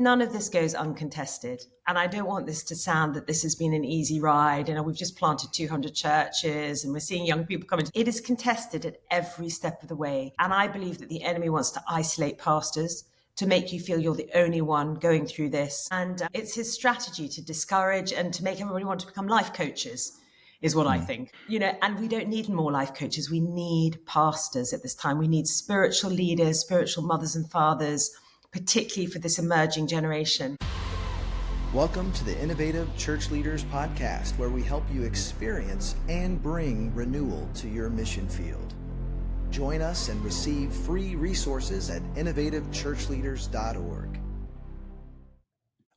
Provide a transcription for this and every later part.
None of this goes uncontested. And I don't want this to sound that this has been an easy ride. We've just planted 200 churches and we're seeing young people come in. It is contested at every step of the way. And I believe that the enemy wants to isolate pastors, to make you feel you're the only one going through this. And it's his strategy to discourage and to make everybody want to become life coaches, is what I think. And we don't need more life coaches. We need pastors at this time. We need spiritual leaders, spiritual mothers and fathers, particularly for this emerging generation. Welcome to the Innovative Church Leaders Podcast, where we help you experience and bring renewal to your mission field. Join us and receive free resources at innovativechurchleaders.org.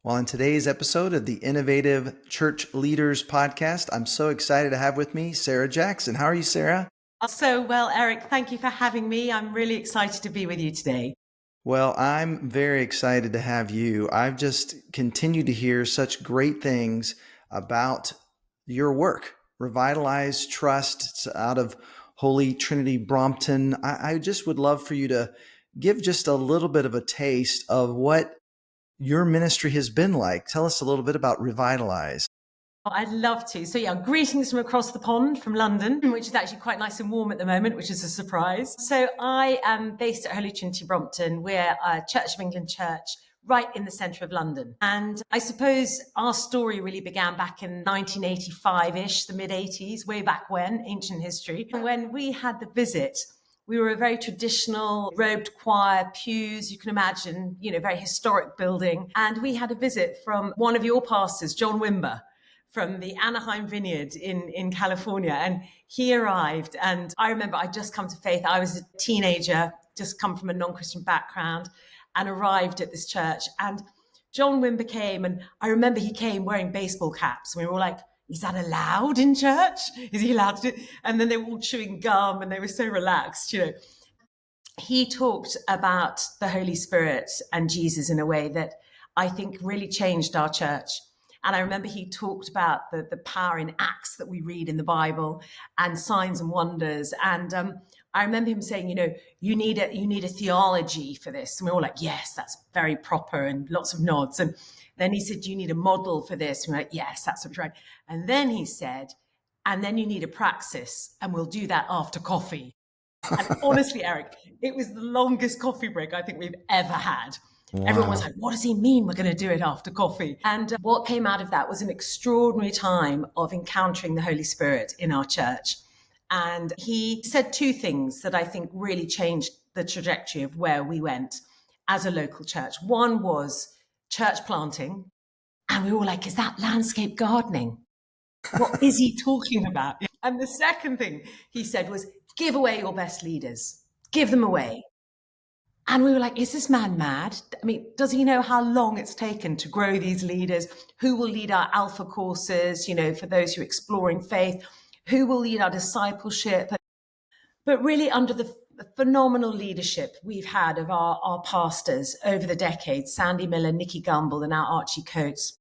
Well, in today's episode of the Innovative Church Leaders Podcast, I'm so excited to have with me Sarah Jackson. How are you, Sarah? So well, Eric. Thank you for having me. I'm really excited to be with you today. Well, I'm very excited to have you. I've just continued to hear such great things about your work. Revitalize Trust. It's out of Holy Trinity, Brompton. I just would love for you to give just a little bit of a taste of what your ministry has been like. Tell us a little bit about Revitalize. I'd love to. So greetings from across the pond from London, which is actually quite nice and warm at the moment, which is a surprise. So I am based at Holy Trinity, Brompton. We're a Church of England church right in the centre of London. And I suppose our story really began back in 1985-ish, the mid-80s, way back when, ancient history. When we had the visit, we were a very traditional robed choir, pews, you can imagine, very historic building. And we had a visit from one of your pastors, John Wimber, from the Anaheim Vineyard in California. And he arrived, and I remember I'd just come to faith. I was a teenager, just come from a non-Christian background, and arrived at this church. And John Wimber came, and I remember he came wearing baseball caps. And we were all like, is that allowed in church? Is he allowed to do? And then they were all chewing gum, and they were so relaxed, He talked about the Holy Spirit and Jesus in a way that I think really changed our church. And I remember he talked about the power in Acts that we read in the Bible and signs and wonders. And I remember him saying, you need a theology for this. And we were all like, yes, that's very proper, and lots of nods. And then he said, you need a model for this. And we're like, yes, that's what's right. And then he said, and then you need a praxis, and we'll do that after coffee. And honestly, Eric, it was the longest coffee break I think we've ever had. Wow. Everyone was like, what does he mean we're going to do it after coffee? And what came out of that was an extraordinary time of encountering the Holy Spirit in our church. And he said two things that I think really changed the trajectory of where we went as a local church. One was church planting. And we were like, is that landscape gardening? What is he talking about? And the second thing he said was, give away your best leaders. Give them away. And we were like, is this man mad? I mean, does he know how long it's taken to grow these leaders? Who will lead our alpha courses, for those who are exploring faith? Who will lead our discipleship? But really under the phenomenal leadership we've had of our pastors over the decades, Sandy Miller, Nikki Gumbel, and now Archie Coates,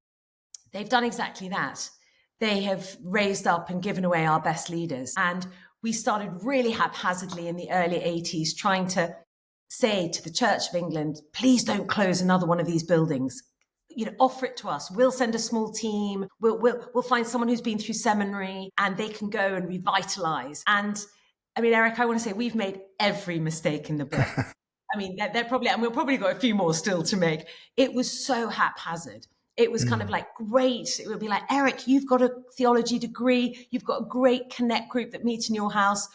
they've done exactly that. They have raised up and given away our best leaders. And we started really haphazardly in the early 80s trying to say to the Church of England, please don't close another one of these buildings. Offer it to us. We'll send a small team. We'll find someone who's been through seminary, and they can go and revitalize. And I mean, Eric, I want to say we've made every mistake in the book. I mean, they're probably, and we'll probably got a few more still to make. It was so haphazard. It was kind of like, great. It would be like, Eric, you've got a theology degree. You've got a great connect group that meets in your house.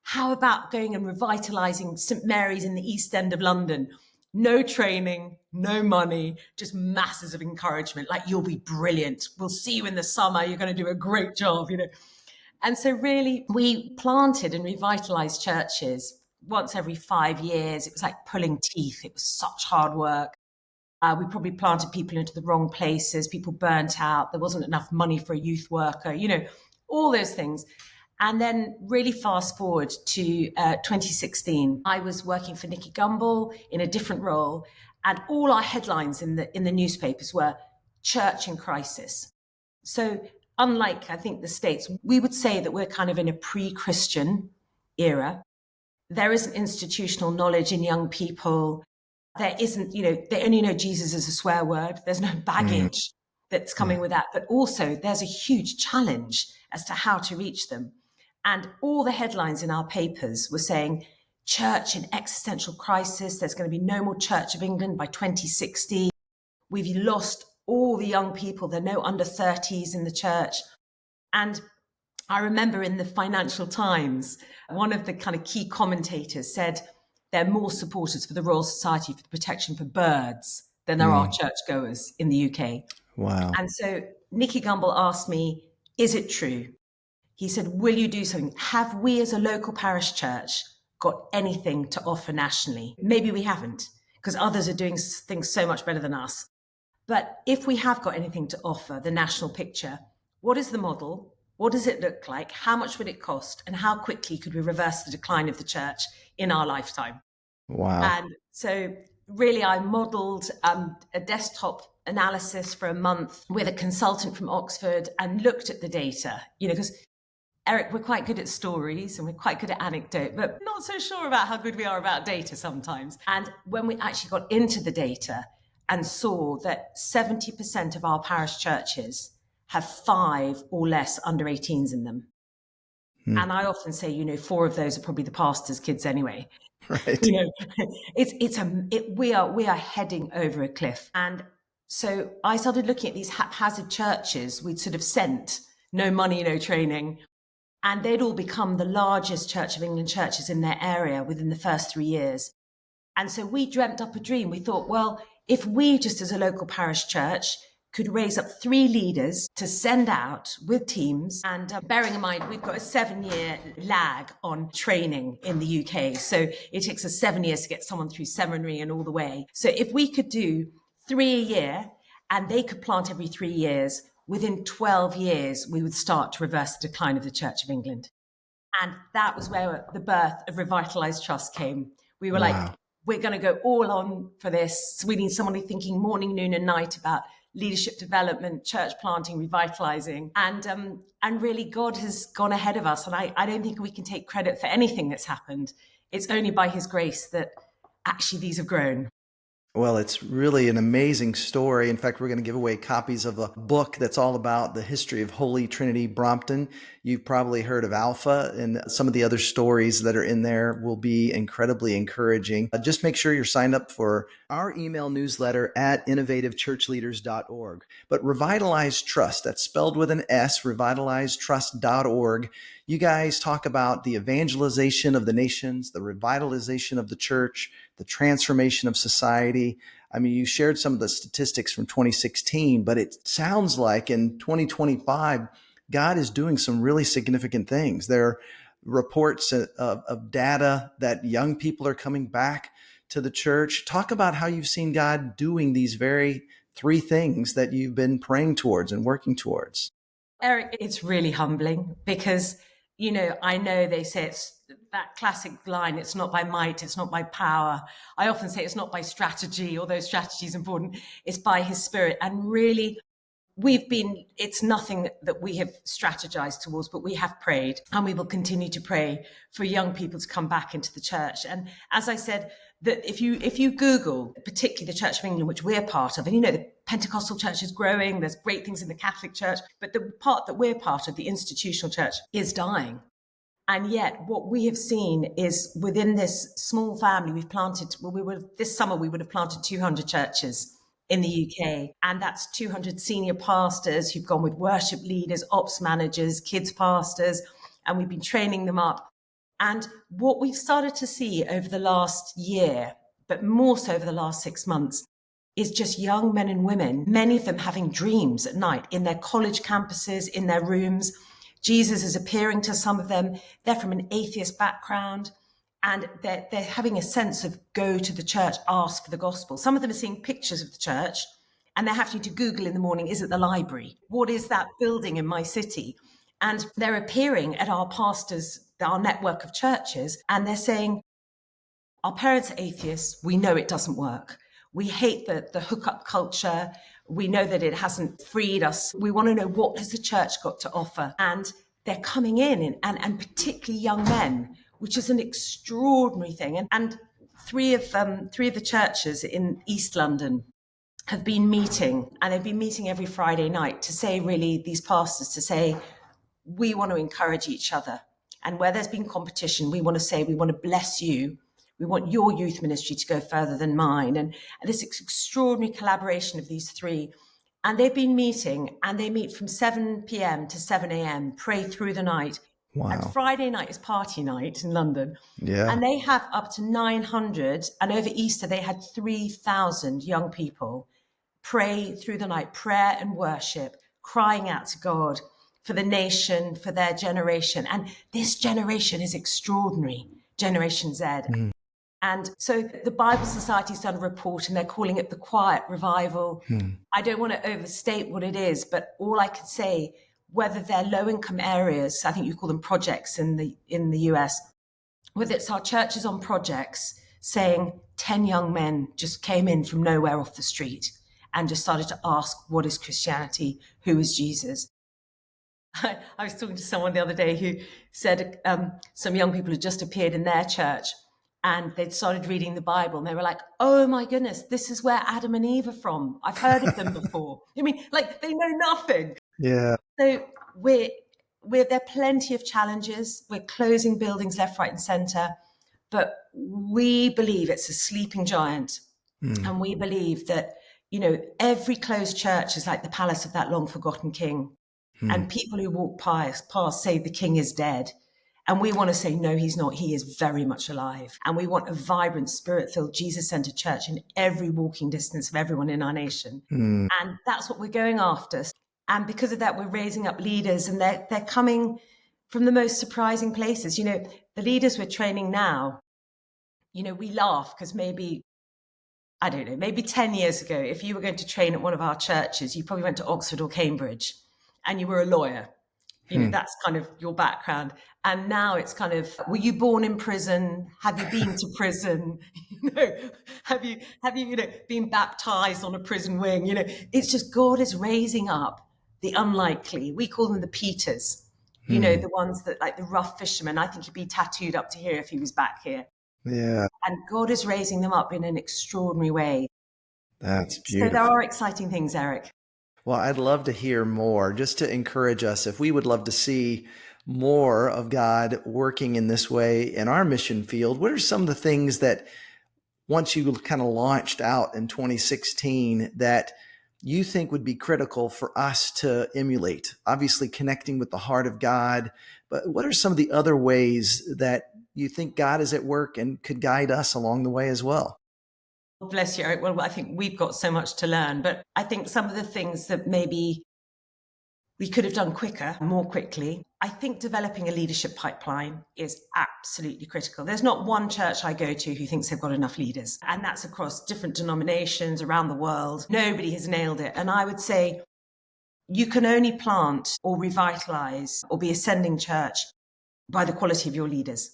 How about going and revitalizing St. Mary's in the East End of London? No training, no money, just masses of encouragement. Like, you'll be brilliant. We'll see you in the summer. You're going to do a great job, And so really, we planted and revitalized churches once every 5 years. It was like pulling teeth. It was such hard work. We probably planted people into the wrong places. People burnt out. There wasn't enough money for a youth worker, all those things. And then really fast forward to 2016, I was working for Nikki Gumbel in a different role, and all our headlines in the newspapers were church in crisis. So unlike, I think, the States, we would say that we're kind of in a pre-Christian era. There isn't institutional knowledge in young people. There isn't, they only know Jesus as a swear word. There's no baggage that's coming with that. But also there's a huge challenge as to how to reach them. And all the headlines in our papers were saying, church in existential crisis. There's going to be no more Church of England by 2060. We've lost all the young people. There are no under 30s in the church. And I remember in the Financial Times, one of the kind of key commentators said, there are more supporters for the Royal Society for the Protection for Birds than there are churchgoers in the UK. Wow. And so Nicky Gumbel asked me, is it true? He said, will you do something? Have we as a local parish church got anything to offer nationally? Maybe we haven't, because others are doing things so much better than us. But if we have got anything to offer, the national picture, what is the model? What does it look like? How much would it cost? And how quickly could we reverse the decline of the church in our lifetime? Wow. And so really I modeled a desktop analysis for a month with a consultant from Oxford and looked at the data, because Eric, we're quite good at stories and we're quite good at anecdote, but not so sure about how good we are about data sometimes. And when we actually got into the data and saw that 70% of our parish churches have 5 or less under 18s in them. And I often say, 4 of those are probably the pastor's kids anyway. Right. We are heading over a cliff. And so I started looking at these haphazard churches we'd sort of sent, no money, no training. And they'd all become the largest Church of England churches in their area within the first 3 years. And so we dreamt up a dream. We thought, well, if we just as a local parish church could raise up 3 leaders to send out with teams, and bearing in mind, we've got a 7-year lag on training in the UK. So it takes us 7 years to get someone through seminary and all the way. So if we could do 3 a year and they could plant every 3 years, within 12 years, we would start to reverse the decline of the Church of England. And that was where the birth of Revitalise Trust came. We were like, we're going to go all on for this. So we need somebody thinking morning, noon and night about leadership development, church planting, revitalizing. And really God has gone ahead of us. And I don't think we can take credit for anything that's happened. It's only by his grace that actually these have grown. Well, it's really an amazing story. In fact, we're going to give away copies of a book that's all about the history of Holy Trinity Brompton. You've probably heard of Alpha, and some of the other stories that are in there will be incredibly encouraging. Just make sure you're signed up for our email newsletter at innovativechurchleaders.org. But Revitalize Trust, that's spelled with an S, revitalizetrust.org. You guys talk about the evangelization of the nations, the revitalization of the church, the transformation of society. I mean, you shared some of the statistics from 2016, but it sounds like in 2025, God is doing some really significant things. There are reports of data that young people are coming back to the church. Talk about how you've seen God doing these very 3 things that you've been praying towards and working towards. Eric, it's really humbling because, I know they say it's that classic line, it's not by might, it's not by power. I often say it's not by strategy, although strategy is important, it's by his Spirit. And really, it's nothing that we have strategized towards, but we have prayed and we will continue to pray for young people to come back into the church. And as I said, that if you Google, particularly the Church of England, which we're part of, and the Pentecostal church is growing, there's great things in the Catholic Church, but the part that we're part of, the institutional church, is dying. And yet what we have seen is within this small family, we've planted, this summer we would have planted 200 churches in the UK. And that's 200 senior pastors who've gone with worship leaders, ops managers, kids pastors, and we've been training them up. And what we've started to see over the last year, but more so over the last 6 months, is just young men and women, many of them having dreams at night in their college campuses, in their rooms. Jesus is appearing to some of them. They're from an atheist background and they're having a sense of go to the church, ask for the gospel. Some of them are seeing pictures of the church and they're having to Google in the morning, is it the library? What is that building in my city? And they're appearing at our pastors, our network of churches, and they're saying, our parents are atheists. We know it doesn't work. We hate the hookup culture. We know that it hasn't freed us. We want to know, what has the church got to offer? And they're coming in and particularly young men, which is an extraordinary thing. And three of the churches in East London have been meeting, and they've been meeting every Friday night to say, really, these pastors to say, we want to encourage each other. And where there's been competition, we want to say, we want to bless you. We want your youth ministry to go further than mine. And this extraordinary collaboration of these three. And they've been meeting, and they meet from 7 p.m. to 7 a.m., pray through the night. Wow. And Friday night is party night in London. Yeah. And they have up to 900. And over Easter, they had 3,000 young people pray through the night, prayer and worship, crying out to God for the nation, for their generation. And this generation is extraordinary, Generation Z. Mm. And so the Bible Society's done a report, and they're calling it the Quiet Revival. I don't want to overstate what it is, but all I can say, whether they're low-income areas, I think you call them projects in the US, whether it's our churches on projects saying 10 young men just came in from nowhere off the street and just started to ask, what is Christianity? Who is Jesus? I was talking to someone the other day who said some young people had just appeared in their church, and they'd started reading the Bible, and they were like, oh my goodness, this is where Adam and Eve are from. I've heard of them before. I mean, like, they know nothing. Yeah. So there are plenty of challenges. We're closing buildings left, right, and centre, but we believe it's a sleeping giant. And we believe that, every closed church is like the palace of that long forgotten king. And people who walk past say the king is dead. And we want to say, no, he's not. He is very much alive. And we want a vibrant, spirit-filled, Jesus-centered church in every walking distance of everyone in our nation. And that's what we're going after. And because of that, we're raising up leaders, and they're coming from the most surprising places. The leaders we're training now, we laugh because maybe 10 years ago, if you were going to train at one of our churches, you probably went to Oxford or Cambridge and you were a lawyer. That's kind of your background. And now it's kind of, were you born in prison? Have you been to prison? Have you been baptized on a prison wing? It's just God is raising up the unlikely. We call them the Peters, the ones that, like the rough fishermen. I think he'd be tattooed up to here if he was back here. Yeah. And God is raising them up in an extraordinary way. That's beautiful. So there are exciting things, Eric. Well, I'd love to hear more, just to encourage us. If we would love to see more of God working in this way in our mission field, what are some of the things that, once you kind of launched out in 2016, that you think would be critical for us to emulate? Obviously, connecting with the heart of God, but what are some of the other ways that you think God is at work and could guide us along the way as well? Bless you, Eric. Well, I think we've got so much to learn, but I think some of the things that maybe we could have done quicker, more quickly. I think developing a leadership pipeline is absolutely critical. There's not one church I go to who thinks they've got enough leaders, and that's across different denominations around the world. Nobody has nailed it. And I would say you can only plant or revitalize or be a sending church by the quality of your leaders.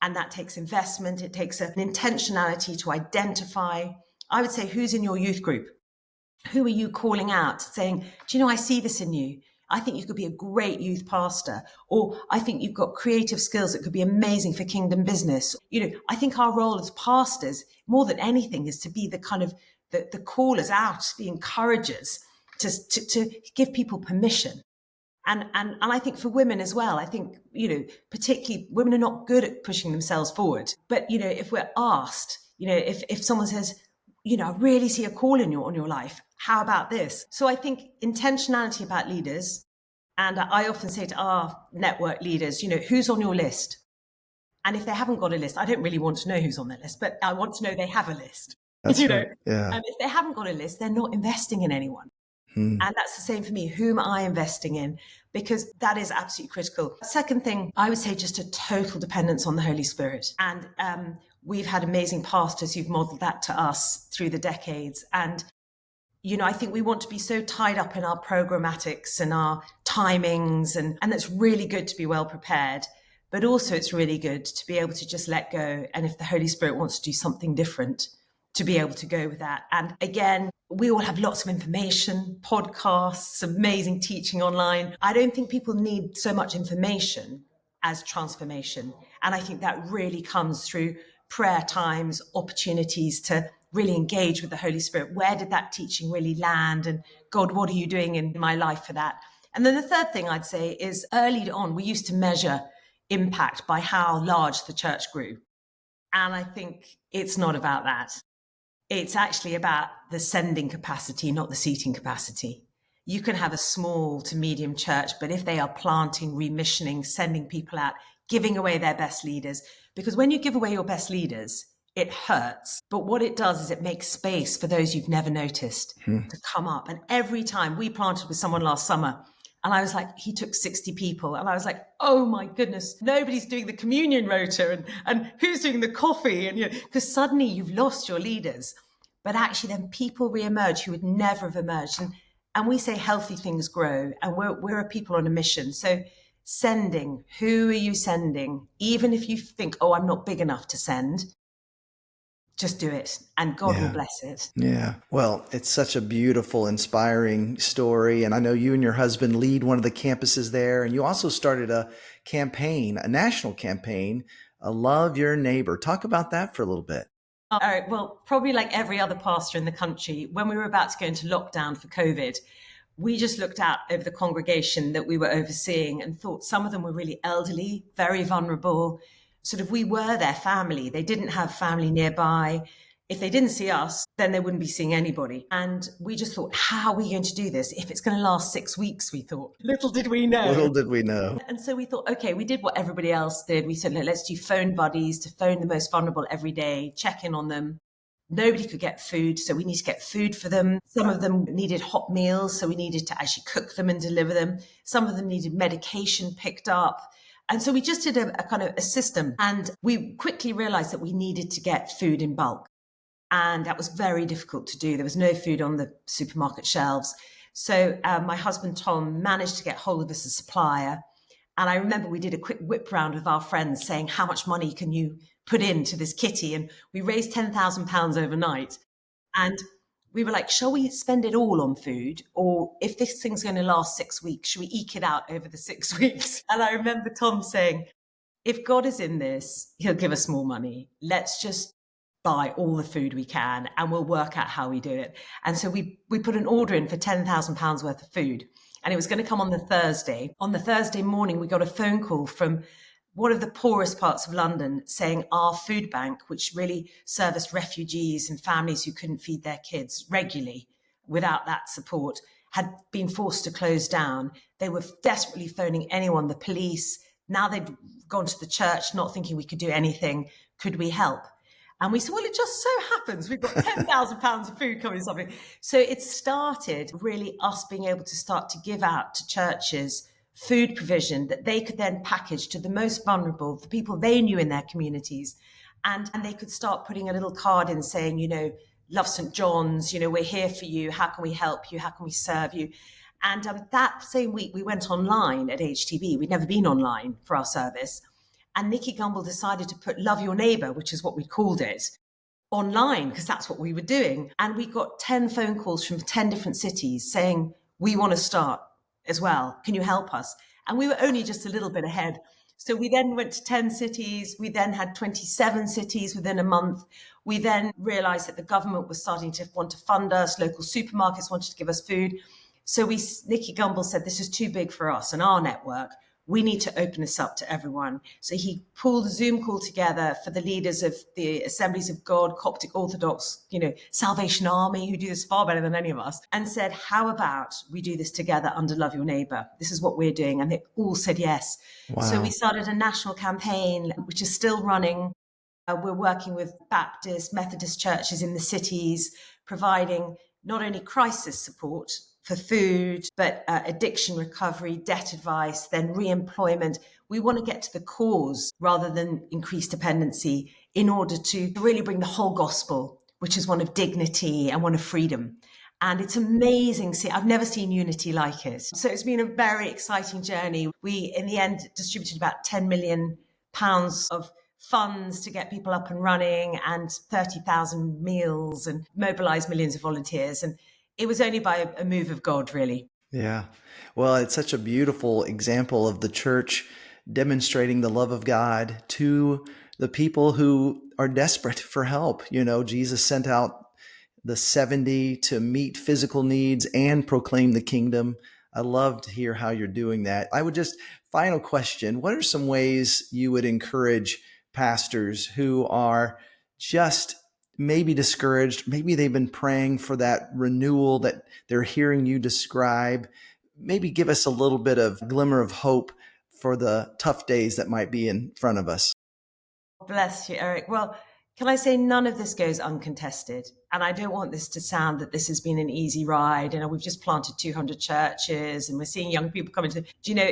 And that takes investment. It takes an intentionality to identify, I would say, who's in your youth group? Who are you calling out saying, do you know, I see this in you. I think you could be a great youth pastor, or I think you've got creative skills that could be amazing for kingdom business. I think our role as pastors, more than anything, is to be the kind of the callers out, the encouragers, to give people permission. And I think for women as well, I think, particularly women are not good at pushing themselves forward. But, if we're asked, if someone says, I really see a call on your life, how about this? So I think intentionality about leaders. And I often say to our network leaders, who's on your list? And if they haven't got a list, I don't really want to know who's on their list, but I want to know they have a list. That's right. Yeah. And if they haven't got a list, they're not investing in anyone. And that's the same for me. Who am I investing in? Because that is absolutely critical. Second thing, I would say just a total dependence on the Holy Spirit. And we've had amazing pastors who've modeled that to us through the decades. And, I think we want to be so tied up in our programmatics and our timings. And it's really good to be well prepared. But also it's really good to be able to just let go. And if the Holy Spirit wants to do something different, to be able to go with that. And again, we all have lots of information, podcasts, amazing teaching online. I don't think people need so much information as transformation. And I think that really comes through prayer times, opportunities to really engage with the Holy Spirit. Where did that teaching really land? And God, what are you doing in my life for that? And then the third thing I'd say is early on, we used to measure impact by how large the church grew. And I think it's not about that. It's actually about the sending capacity, not the seating capacity. You can have a small to medium church, but if they are planting, remissioning, sending people out, giving away their best leaders, because when you give away your best leaders, it hurts. But what it does is it makes space for those you've never noticed to come up. And every time we planted with someone last summer, and I was like, he took 60 people. And I was like, oh my goodness, nobody's doing the communion rota and who's doing the coffee? And because suddenly you've lost your leaders. But actually then people reemerge who would never have emerged. And we say healthy things grow, and we're a people on a mission. So sending, who are you sending? Even if you think, oh, I'm not big enough to send, just do it and God will bless it. Yeah. Well, it's such a beautiful, inspiring story. And I know you and your husband lead one of the campuses there. And you also started a campaign, a national campaign, Love Your Neighbor. Talk about that for a little bit. All right. Well, probably like every other pastor in the country, when we were about to go into lockdown for COVID, we just looked out over the congregation that we were overseeing and thought some of them were really elderly, very vulnerable. Sort of we were their family. They didn't have family nearby. If they didn't see us, then they wouldn't be seeing anybody. And we just thought, how are we going to do this? If it's going to last 6 weeks, we thought. Little did we know. Little did we know. And so we thought, okay, we did what everybody else did. We said, let's do phone buddies to phone the most vulnerable every day, check in on them. Nobody could get food, so we need to get food for them. Some of them needed hot meals, so we needed to actually cook them and deliver them. Some of them needed medication picked up. And so we just did a kind of a system. And we quickly realized that we needed to get food in bulk. And that was very difficult to do. There was no food on the supermarket shelves. So my husband, Tom, managed to get hold of us a supplier. And I remember we did a quick whip round with our friends saying, how much money can you put into this kitty? And we raised £10,000 overnight. And we were like, shall we spend it all on food? Or if this thing's going to last 6 weeks, should we eke it out over the 6 weeks? And I remember Tom saying, if God is in this, he'll give us more money. Let's just buy all the food we can and we'll work out how we do it. And so we put an order in for £10,000 worth of food. And it was going to come on the Thursday. On the Thursday morning, we got a phone call from one of the poorest parts of London saying our food bank, which really serviced refugees and families who couldn't feed their kids regularly without that support, had been forced to close down. They were desperately phoning anyone, the police. Now they'd gone to the church, not thinking we could do anything. Could we help? And we said, well, it just so happens we've got £10,000 of food coming or something. So it started really us being able to start to give out to churches food provision that they could then package to the most vulnerable, the people they knew in their communities. And they could start putting a little card in saying, love St. John's, we're here for you. How can we help you? How can we serve you? And that same week, we went online at HTB. We'd never been online for our service. And Nicky Gumbel decided to put Love Your Neighbor, which is what we called it, online, because that's what we were doing. And we got 10 phone calls from 10 different cities saying, we want to start as well. Can you help us? And we were only just a little bit ahead. So we then went to 10 cities. We then had 27 cities within a month. We then realized that the government was starting to want to fund us. Local supermarkets wanted to give us food. So Nicky Gumbel said, this is too big for us and our network. We need to open this up to everyone. So he pulled a Zoom call together for the leaders of the Assemblies of God, Coptic Orthodox, Salvation Army, who do this far better than any of us, and said, how about we do this together under Love Your Neighbor? This is what we're doing. And they all said yes. Wow. So we started a national campaign, which is still running. We're working with Baptist, Methodist churches in the cities, providing not only crisis support for food, but addiction recovery, debt advice, then re-employment. We want to get to the cause rather than increased dependency in order to really bring the whole gospel, which is one of dignity and one of freedom. And it's amazing. I've never seen unity like it. So it's been a very exciting journey. We, in the end, distributed about £10 million of funds to get people up and running and 30,000 meals and mobilized millions of volunteers. And it was only by a move of God, really. Yeah. Well, it's such a beautiful example of the church demonstrating the love of God to the people who are desperate for help. You know, Jesus sent out the 70 to meet physical needs and proclaim the kingdom. I love to hear how you're doing that. I would just, final question, what are some ways you would encourage pastors who are just maybe discouraged, maybe they've been praying for that renewal that they're hearing you describe? Maybe give us a little bit of glimmer of hope for the tough days that might be in front of us. Bless you, Eric. Well, can I say none of this goes uncontested? And I don't want this to sound that this has been an easy ride. You know, we've just planted 200 churches and we're seeing young people coming to, do you know,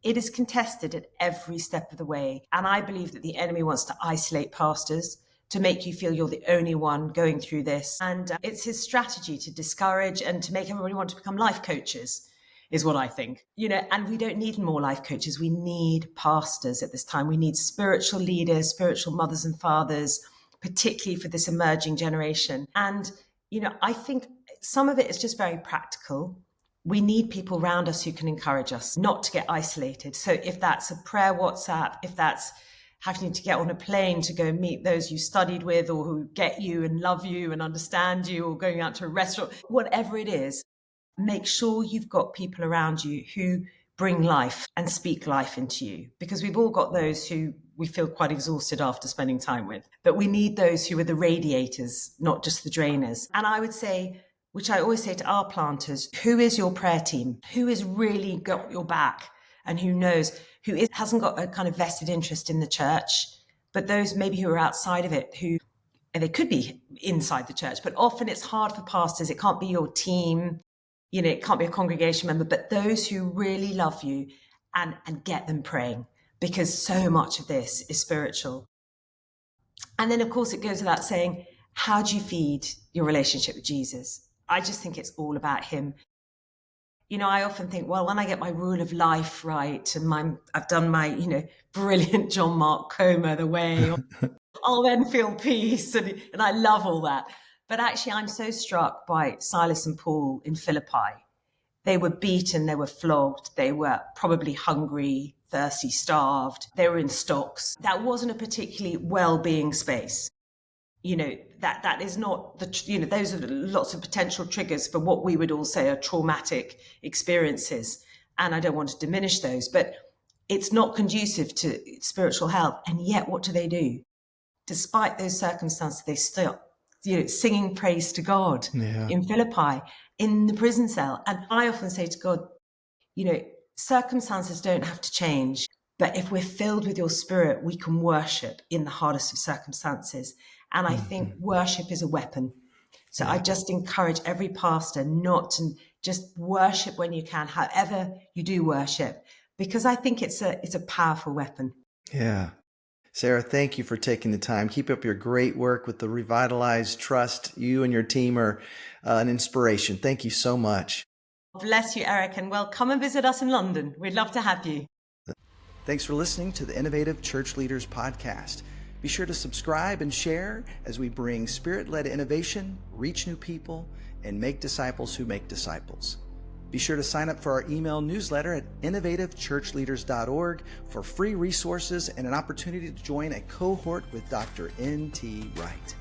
it is contested at every step of the way. And I believe that the enemy wants to isolate pastors, to make you feel you're the only one going through this. And it's his strategy to discourage and to make everybody want to become life coaches, is what I think. You know, and we don't need more life coaches. We need pastors at this time. We need spiritual leaders, spiritual mothers and fathers, particularly for this emerging generation. And, you know, I think some of it is just very practical. We need people around us who can encourage us not to get isolated. So if that's a prayer WhatsApp, if that's having to get on a plane to go and meet those you studied with or who get you and love you and understand you, or going out to a restaurant, whatever it is, make sure you've got people around you who bring life and speak life into you, because we've all got those who we feel quite exhausted after spending time with. But we need those who are the radiators, not just the drainers. And I would say, which I always say to our planters, who is your prayer team? Who has really got your back and who knows, hasn't got a kind of vested interest in the church, but those maybe who are outside of it, who, and they could be inside the church, but often it's hard for pastors. It can't be your team. You know, it can't be a congregation member, but those who really love you and get them praying, because so much of this is spiritual. And then, of course, it goes without saying, how do you feed your relationship with Jesus? I just think it's all about him. You know, I often think, well, when I get my rule of life right and I've done my, you know, brilliant John Mark Comer, the way, I'll then feel peace. And I love all that. But actually, I'm so struck by Silas and Paul in Philippi. They were beaten, they were flogged, they were probably hungry, thirsty, starved. They were in stocks. That wasn't a particularly well-being space. You know, that is not those are lots of potential triggers for what we would all say are traumatic experiences. And I don't want to diminish those, but it's not conducive to spiritual health. And yet, what do? Despite those circumstances, they still, you know, singing praise to God in Philippi, in the prison cell. And I often say to God, you know, circumstances don't have to change, but if we're filled with your spirit, we can worship in the hardest of circumstances. And I think worship is a weapon. So I just encourage every pastor not to just worship when you can, however you do worship, because I think it's a powerful weapon. Yeah. Sarah, thank you for taking the time. Keep up your great work with the Revitalize Trust. You and your team are an inspiration. Thank you so much. Bless you, Eric, and well, come and visit us in London. We'd love to have you. Thanks for listening to the Innovative Church Leaders Podcast. Be sure to subscribe and share as we bring spirit-led innovation, reach new people, and make disciples who make disciples. Be sure to sign up for our email newsletter at innovativechurchleaders.org for free resources and an opportunity to join a cohort with Dr. N.T. Wright.